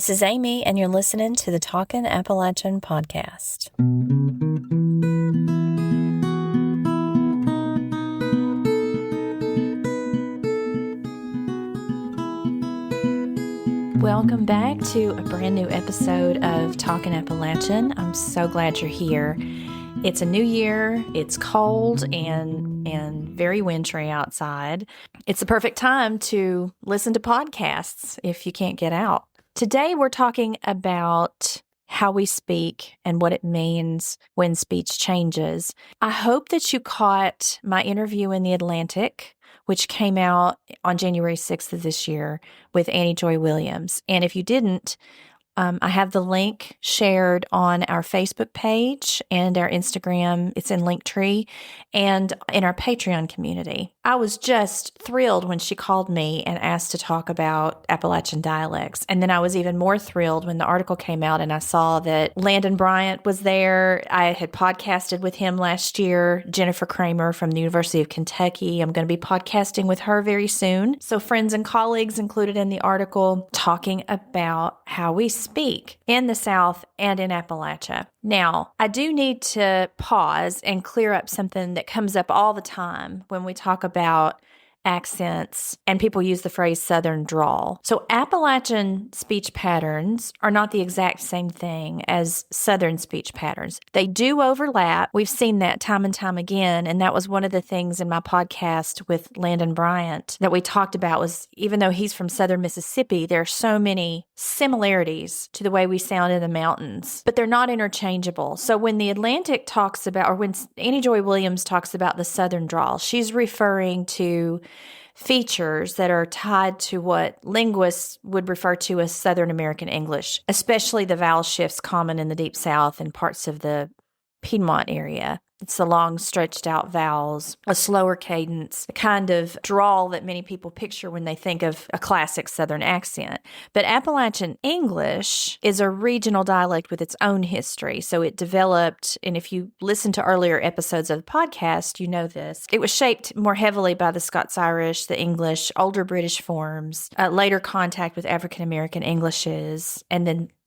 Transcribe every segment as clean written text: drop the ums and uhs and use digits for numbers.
This is Amy, and you're listening to the Talkin' Appalachian podcast. Welcome back to a brand new episode of Talkin' Appalachian. I'm so glad you're here. It's a new year. It's cold and very wintry outside. It's the perfect time to listen to podcasts if you can't get out. Today we're talking about how we speak and what it means when speech changes. I hope that you caught my interview in The Atlantic, which came out on January 6th of this year with Annie Joy Williams. And if you didn't, I have the link shared on our Facebook page and our Instagram. It's in Linktree and in our Patreon community. I was just thrilled when she called me and asked to talk about Appalachian dialects. And then I was even more thrilled when the article came out and I saw that Landon Bryant was there. I had podcasted with him last year, Jennifer Kramer from the University of Kentucky. I'm going to be podcasting with her very soon. So friends and colleagues included in the article talking about how we speak in the South and in Appalachia. Now, I do need to pause and clear up something that comes up all the time when we talk about accents and people use the phrase Southern drawl. So Appalachian speech patterns are not the exact same thing as Southern speech patterns. They do overlap. We've seen that time and time again. And that was one of the things in my podcast with Landon Bryant that we talked about was even though he's from Southern Mississippi, there are so many similarities to the way we sound in the mountains, but they're not interchangeable. So when The Atlantic talks about, or when Annie Joy Williams talks about the Southern drawl, she's referring to features that are tied to what linguists would refer to as Southern American English, especially the vowel shifts common in the Deep South and parts of the Piedmont area. It's the long, stretched out vowels, a slower cadence, the kind of drawl that many people picture when they think of a classic Southern accent. But Appalachian English is a regional dialect with its own history. So it developed, and if you listen to earlier episodes of the podcast, you know this. It was shaped more heavily by the Scots-Irish, the English, older British forms, later contact with African American Englishes,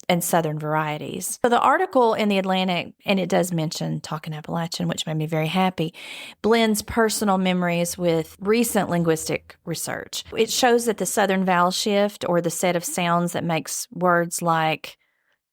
and Southern varieties. So the article in The Atlantic, and it does mention Talkin' Appalachian, which made me very happy, blends personal memories with recent linguistic research. It shows that the Southern vowel shift, or the set of sounds that makes words like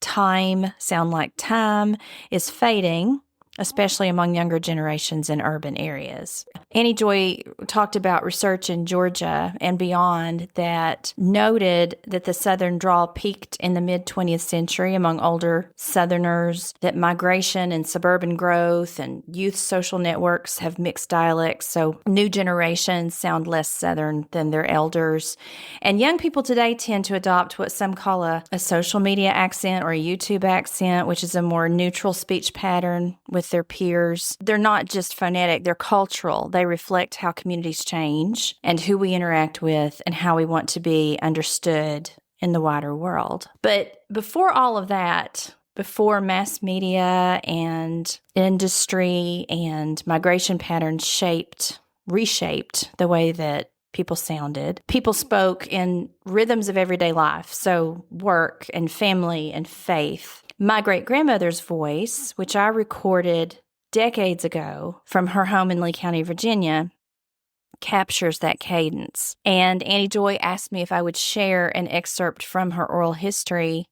time sound like time, is fading, especially among younger generations in urban areas. Annie Joy talked about research in Georgia and beyond that noted that the Southern drawl peaked in the mid-20th century among older Southerners, that migration and suburban growth and youth social networks have mixed dialects, so new generations sound less Southern than their elders. And young people today tend to adopt what some call a social media accent or a YouTube accent, which is a more neutral speech pattern with their peers. They're not just phonetic, they're cultural. They reflect how communities change and who we interact with and how we want to be understood in the wider world. But before all of that, before mass media and industry and migration patterns reshaped the way that people sounded, people spoke in rhythms of everyday life, so work and family and faith. My great-grandmother's voice, which I recorded decades ago from her home in Lee County, Virginia, captures that cadence. And Annie Joy asked me if I would share an excerpt from her oral history,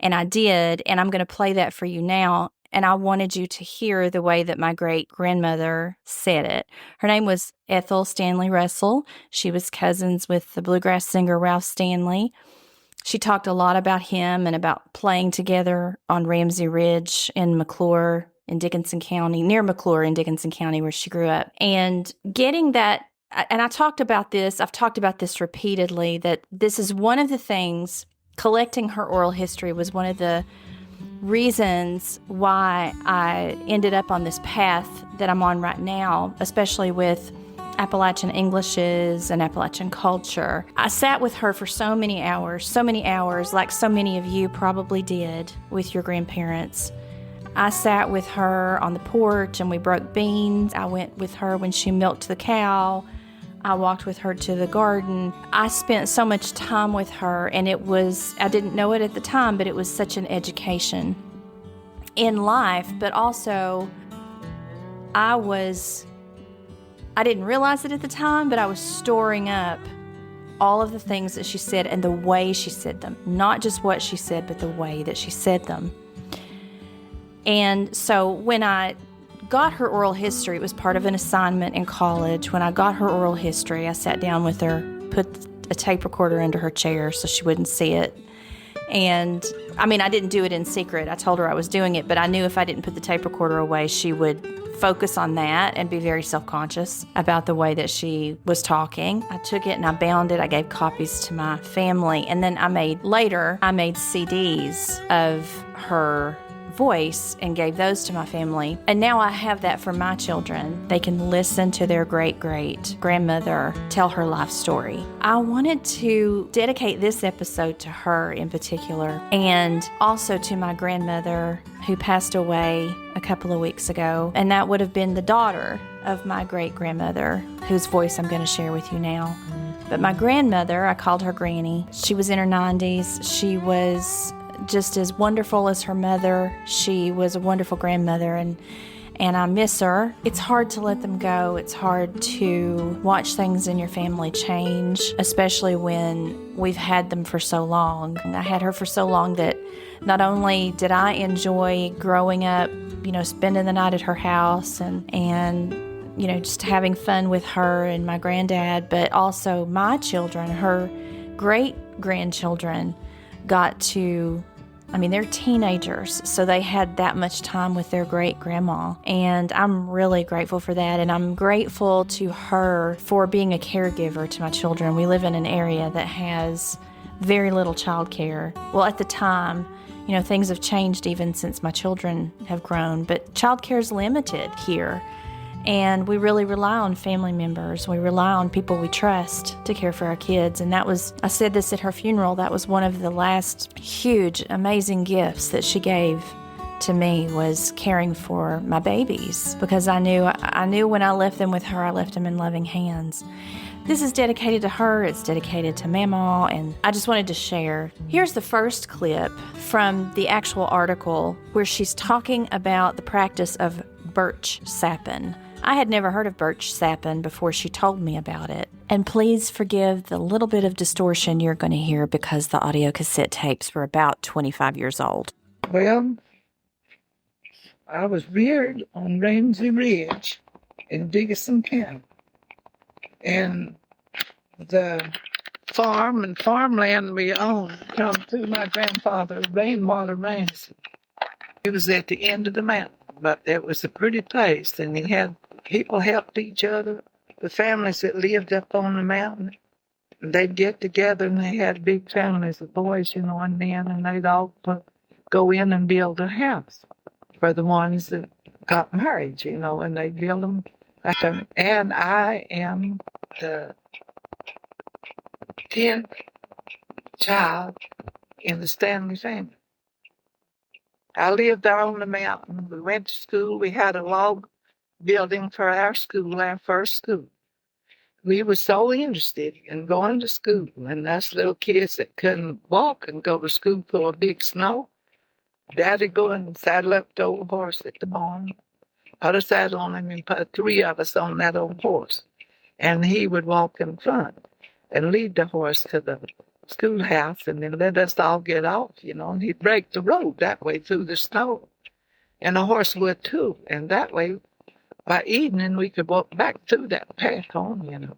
and I did, and I'm going to play that for you now. And I wanted you to hear the way that my great-grandmother said it. Her name was Ethel Stanley Russell. She was cousins with the bluegrass singer Ralph Stanley. She talked a lot about him and about playing together on Ramsey Ridge in McClure in Dickinson County, near McClure in Dickinson County, where she grew up. And getting that, and I've talked about this repeatedly, that this is one of the things, collecting her oral history was one of the reasons why I ended up on this path that I'm on right now, especially with Appalachian Englishes and Appalachian culture. I sat with her for so many hours, like so many of you probably did with your grandparents. I sat with her on the porch and we broke beans. I went with her when she milked the cow. I walked with her to the garden. I spent so much time with her, and I didn't know it at the time, but it was such an education in life. But also, I didn't realize it at the time, but I was storing up all of the things that she said and the way she said them. Not just what she said, but the way that she said them. And so when I got her oral history, it was part of an assignment in college. When I got her oral history, I sat down with her, put a tape recorder under her chair so she wouldn't see it. And I didn't do it in secret. I told her I was doing it, but I knew if I didn't put the tape recorder away, she would focus on that and be very self-conscious about the way that she was talking. I took it and I bound it. I gave copies to my family. And then I made CDs of her voice and gave those to my family. And now I have that for my children. They can listen to their great-great-grandmother tell her life story. I wanted to dedicate this episode to her in particular, and also to my grandmother who passed away a couple of weeks ago. And that would have been the daughter of my great-grandmother, whose voice I'm going to share with you now. But my grandmother, I called her Granny. She was in her 90s. She was just as wonderful as her mother. She was a wonderful grandmother, and I miss her. It's hard to let them go. It's hard to watch things in your family change, especially when we've had them for so long. And I had her for so long that not only did I enjoy growing up, spending the night at her house and just having fun with her and my granddad, but also my children, her great-grandchildren, got to, they're teenagers, so they had that much time with their great-grandma, and I'm really grateful for that, and I'm grateful to her for being a caregiver to my children. We live in an area that has very little child care. Well, at the time, things have changed even since my children have grown, but child care is limited here. And we really rely on family members. We rely on people we trust to care for our kids. And I said this at her funeral, that was one of the last huge, amazing gifts that she gave to me, was caring for my babies. Because I knew when I left them with her, I left them in loving hands. This is dedicated to her. It's dedicated to Mamaw, and I just wanted to share. Here's the first clip from the actual article where she's talking about the practice of birch sapping. I had never heard of birch sapping before she told me about it. And please forgive the little bit of distortion you're going to hear because the audio cassette tapes were about 25 years old. Well, I was reared on Ramsey Ridge in Dickinson County. And the farm and farmland we owned come through my grandfather, Rainwater Ramsey. It was at the end of the mountain, but it was a pretty place, and he had people helped each other. The families that lived up on the mountain, they'd get together, and they had big families of boys, and men, and they'd all go in and build a house for the ones that got married, and they'd build them. And I am the 10th child in the Stanley family. I lived there on the mountain. We went to school. We had a log building for our school, our first school. We were so interested in going to school, and us little kids that couldn't walk and go to school for a big snow, Daddy'd go and saddle up the old horse at the barn, put a saddle on him, and put 3 of us on that old horse. And he would walk in front and lead the horse to the schoolhouse, and then let us all get off, and he'd break the road that way through the snow. And the horse would too. And that way, by evening, we could walk back through that path home,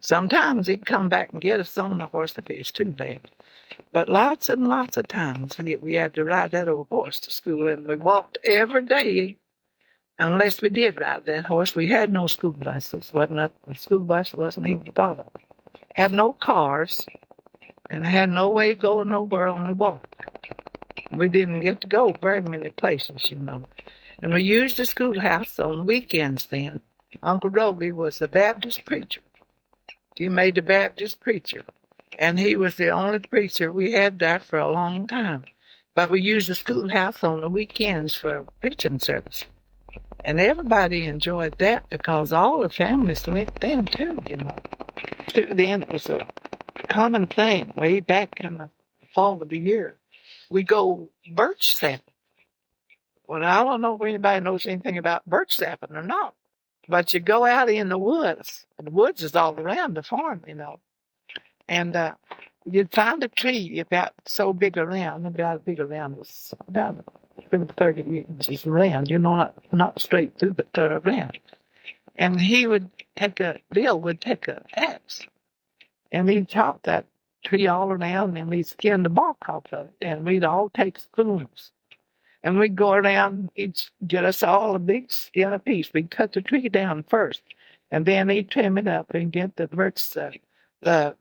Sometimes he'd come back and get us on the horse if it was too bad. But lots and lots of times we had to ride that old horse to school, and we walked every day. Unless we did ride that horse, we had no school buses. The school bus wasn't even thought of. Had no cars, and had no way of going nowhere on the walk. We didn't get to go very many places, And we used the schoolhouse on weekends then. Uncle Roby was a Baptist preacher. He made the Baptist preacher. And he was the only preacher we had there for a long time. But we used the schoolhouse on the weekends for preaching service. And everybody enjoyed that because all the families went then too, Then it was a common thing way back in the fall of the year. We go birch sapping. Well, I don't know if anybody knows anything about birch sapping or not, but you go out in the woods. And the woods is all around the farm, and you'd find a tree about so big around, about big around, was about 30 inches around, not straight through, but around. And Bill would take a axe, and he'd chop that tree all around, and we'd skin the bark off of it, and we'd all take spoons. And we'd go around, he'd get us all a big skin apiece. We'd cut the tree down first, and then he'd trim it up and get the birch, the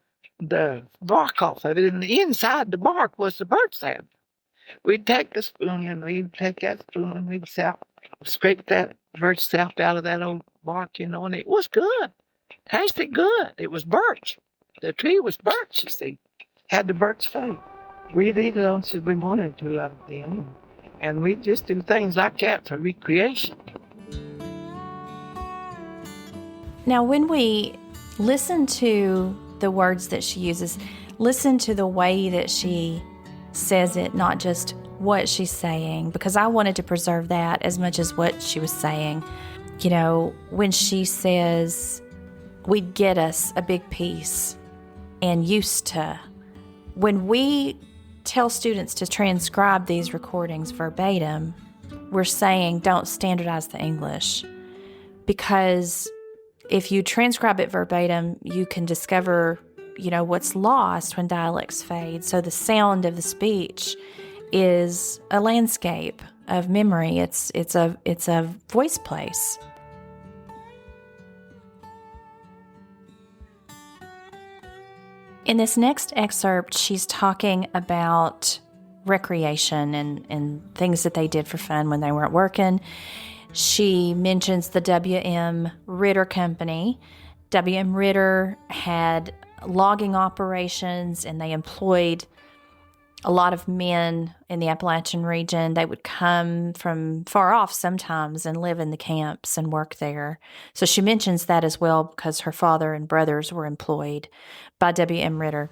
bark off of it. And inside the bark was the birch sap. We'd take the spoon, and we'd take that spoon, and we'd scrape that birch sap out of that old bark, and it was good. Tasted good. It was birch. The tree was birch, you see. Had the birch fade. We'd eat it on if we wanted to out of them. And we'd just do things like that for recreation. Now, when we listen to the words that she uses, listen to the way that she says it, not just what she's saying, because I wanted to preserve that as much as what she was saying. When she says, we'd get us a big piece and used to. When we tell students to transcribe these recordings verbatim, we're saying don't standardize the English, because if you transcribe it verbatim, you can discover, what's lost when dialects fade. So the sound of the speech is a landscape of memory. It's a voice place. In this next excerpt, she's talking about recreation and things that they did for fun when they weren't working. She mentions the W.M. Ritter Company. W.M. Ritter had logging operations, and they employed a lot of men in the Appalachian region. They would come from far off sometimes and live in the camps and work there. So she mentions that as well, because her father and brothers were employed by W.M. Ritter.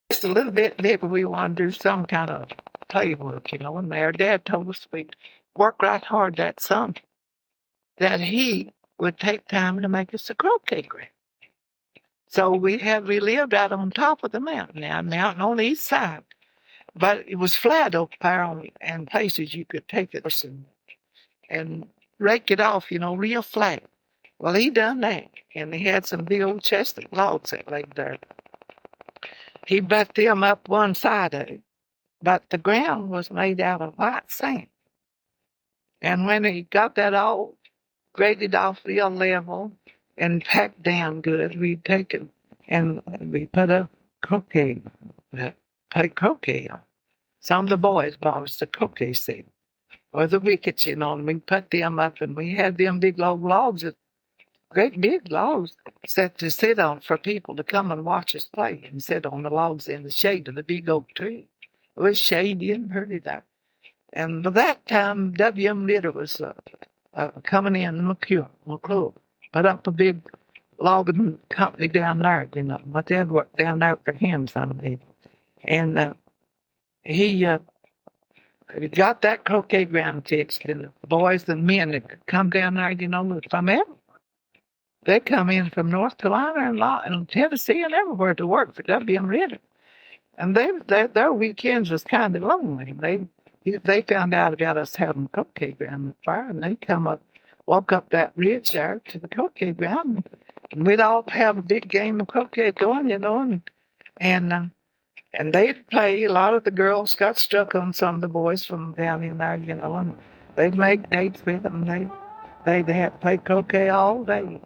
Just a little bit, maybe we want to do some kind of play work, and our dad told us we'd work right hard that summer, that he would take time to make us a croquet ground. So we lived out on top of the mountain, mountain on the east side, but it was flat over there, and places you could take it and rake it off, real flat. Well, he done that, and he had some big old chestnut logs that laid there. He butt them up one side of it, but the ground was made out of white sand. And when he got that all graded off real level and packed down good, we'd take it and we put a croquet, play croquet on. Some of the boys bought us the croquet set or the wickets, and we put them up, and we had them big old logs, great big logs, set to sit on for people to come and watch us play and sit on the logs in the shade of the big oak tree. It was shady and pretty there. And by that time, W.M. Ritter was coming in McClure, put up a big logging company down there, but they'd worked down there for him someday. And he got that croquet ground fixed, and the boys and men that come down there, from everywhere. They come in from North Carolina and Tennessee and everywhere to work for W.M. Ritter. And their weekends was kind of lonely. They found out about us having croquet ground fire, and they walk up that ridge there to the croquet ground, and we'd all have a big game of croquet going, and they'd play. A lot of the girls got struck on some of the boys from down in there, and they'd make dates with them. They had to play croquet all day.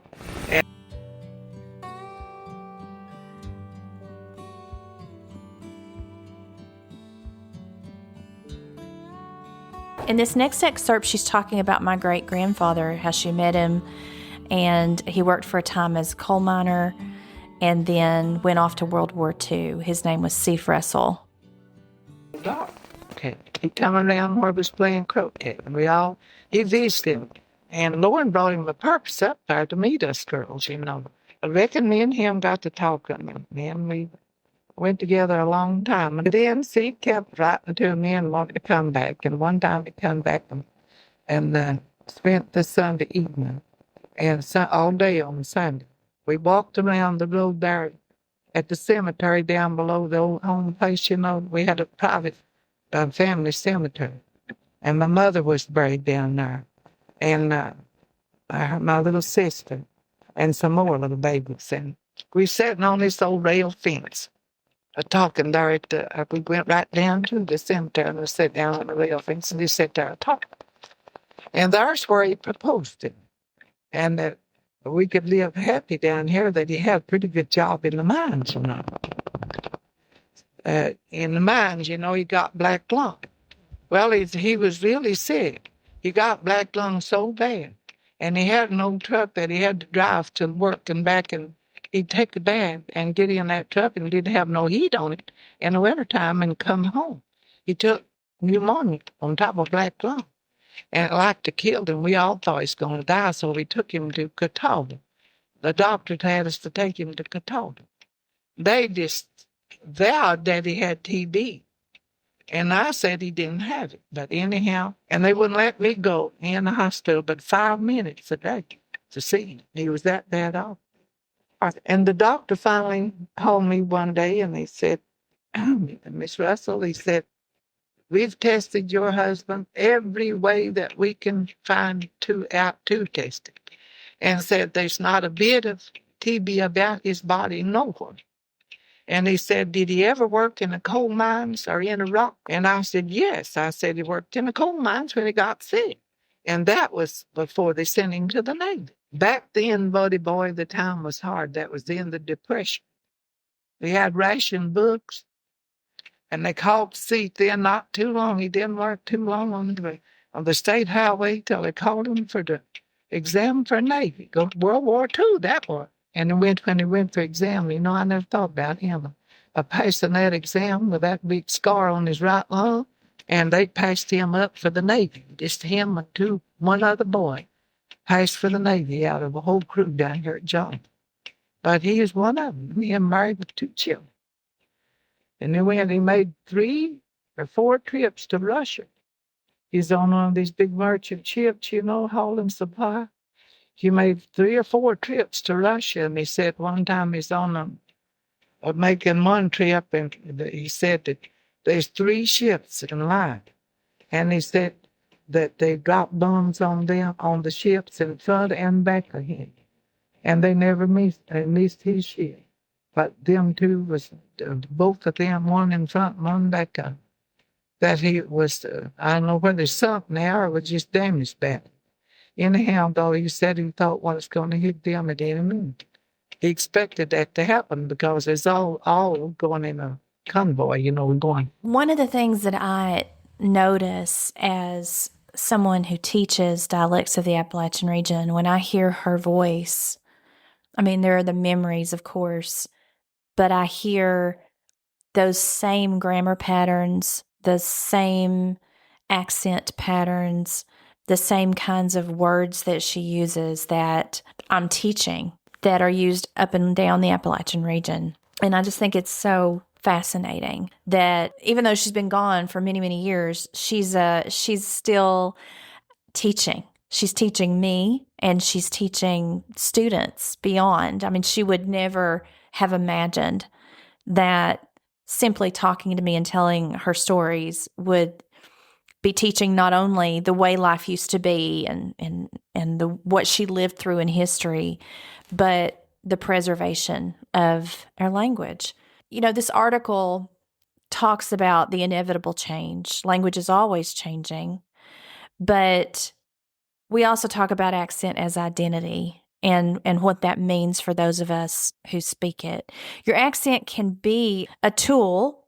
In this next excerpt, she's talking about my great-grandfather, how she met him, and he worked for a time as a coal miner and then went off to World War II. His name was C. Fressel. Okay. He come around where we was playing croquet, and he visited him. And Lauren brought him a purpose up there to meet us girls, I reckon me and him got to talking, and we went together a long time. And then she kept writing to me and wanted to come back. And one time he come back and spent the Sunday evening and all day on Sunday. We walked around the road there at the cemetery down below the old home place, you know. We had a private family cemetery. And my mother was buried down there. And my little sister and some more little babies. And we sitting on this old rail fence, talking there at we went right down to the cemetery and we sat down on the rail fence and they sat there talking. And there's where he proposed it. And that we could live happy down here, that he had a pretty good job in the mines, you know. In the mines, you know, he got black lung. Well, he was really sick. He got black lung so bad. And he had an old truck that he had to drive to work and back, and he'd take a bath and get in that truck and didn't have no heat on it in the wintertime and come home. He took pneumonia on top of black lung. And it like to kill him. We all thought he was going to die, so we took him to Catawba. The doctor had us to take him to Catawba. They just vowed that he had TB. And I said he didn't have it. But anyhow, and they wouldn't let me go in the hospital but 5 minutes a day to see him. He was that bad off. And the doctor finally called me one day and he said, Miss Russell, he said, we've tested your husband every way that we can find to test it. And said there's not a bit of TB about his body nowhere. And he said, did he ever work in the coal mines or in a rock? And I said, yes. I said he worked in the coal mines when he got sick. And that was before they sent him to the Navy. Back then, buddy boy, the time was hard. That was in the Depression. We had ration books. And they called seat then not too long. He didn't work too long on the state highway till they called him for the exam for Navy. Go to World War II, that was. And when he went for exam, you know, I never thought about him. Passing that exam with that big scar on his right lung, and they passed him up for the Navy. Just him and one other boy passed for the Navy out of a whole crew down here at John. But he was one of them. He and married with 2 children. And then he made 3 or 4 trips to Russia. He's on one of these big merchant ships, you know, hauling supply. He made 3 or 4 trips to Russia, and he said one time he's on making one trip, and he said that there's 3 ships in line. And he said that they dropped bombs on the ships in front and back of him. And they never missed his ship. But them 2 was, both of them, one in front and one back up. That he was, I don't know whether they sunk now or was just damaged bad. Anyhow, though, he said he thought what was going to hit them at any minute. He expected that to happen because it's all going in a convoy, you know, going. One of the things that I notice as someone who teaches dialects of the Appalachian region, when I hear her voice, I mean, there are the memories, of course, but I hear those same grammar patterns, the same accent patterns, the same kinds of words that she uses that I'm teaching that are used up and down the Appalachian region. And I just think it's so fascinating that even though she's been gone for many, many years, she's still teaching. She's teaching me and she's teaching students beyond. I mean, she would never have imagined that simply talking to me and telling her stories would be teaching not only the way life used to be and what she lived through in history, but the preservation of our language. You know, this article talks about the inevitable change. Language is always changing, but we also talk about accent as identity and what that means for those of us who speak it. Your accent can be a tool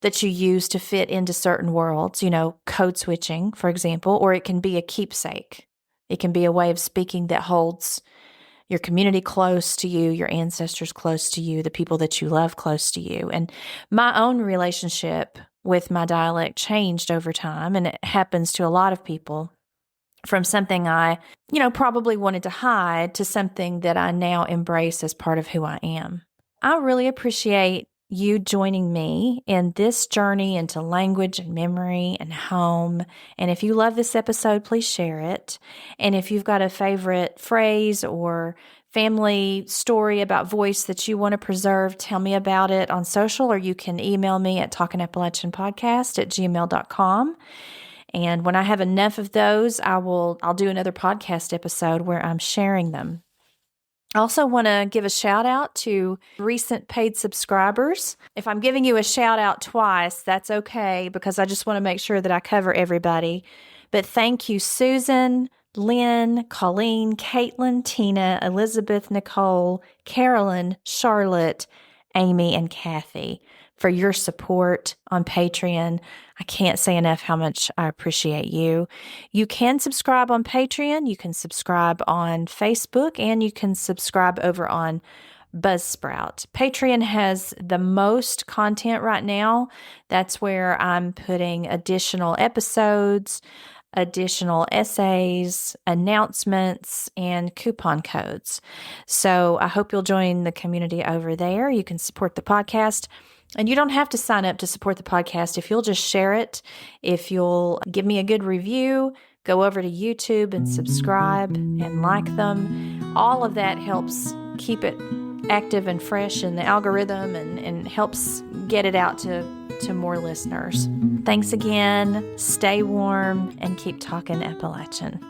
that you use to fit into certain worlds, you know, code switching, for example, or it can be a keepsake. It can be a way of speaking that holds your community close to you, your ancestors close to you, the people that you love close to you. And my own relationship with my dialect changed over time, and it happens to a lot of people. from something I, probably wanted to hide to something that I now embrace as part of who I am. I really appreciate you joining me in this journey into language and memory and home. And if you love this episode, please share it. And if you've got a favorite phrase or family story about voice that you want to preserve, tell me about it on social, or you can email me at talkingappalachianpodcast@gmail.com. And when I have enough of those, I'll do another podcast episode where I'm sharing them. I also want to give a shout out to recent paid subscribers. If I'm giving you a shout out twice, that's okay, because I just want to make sure that I cover everybody. But thank you, Susan, Lynn, Colleen, Caitlin, Tina, Elizabeth, Nicole, Carolyn, Charlotte, Amy, and Kathy, for your support on Patreon. I can't say enough how much I appreciate you. You can subscribe on Patreon, you can subscribe on Facebook, and you can subscribe over on Buzzsprout. Patreon has the most content right now. That's where I'm putting additional episodes, additional essays, announcements, and coupon codes. So I hope you'll join the community over there. You can support the podcast. And you don't have to sign up to support the podcast. If you'll just share it, if you'll give me a good review, go over to YouTube and subscribe and like them. All of that helps keep it active and fresh in the algorithm and helps get it out to more listeners. Thanks again. Stay warm and keep talking Appalachian.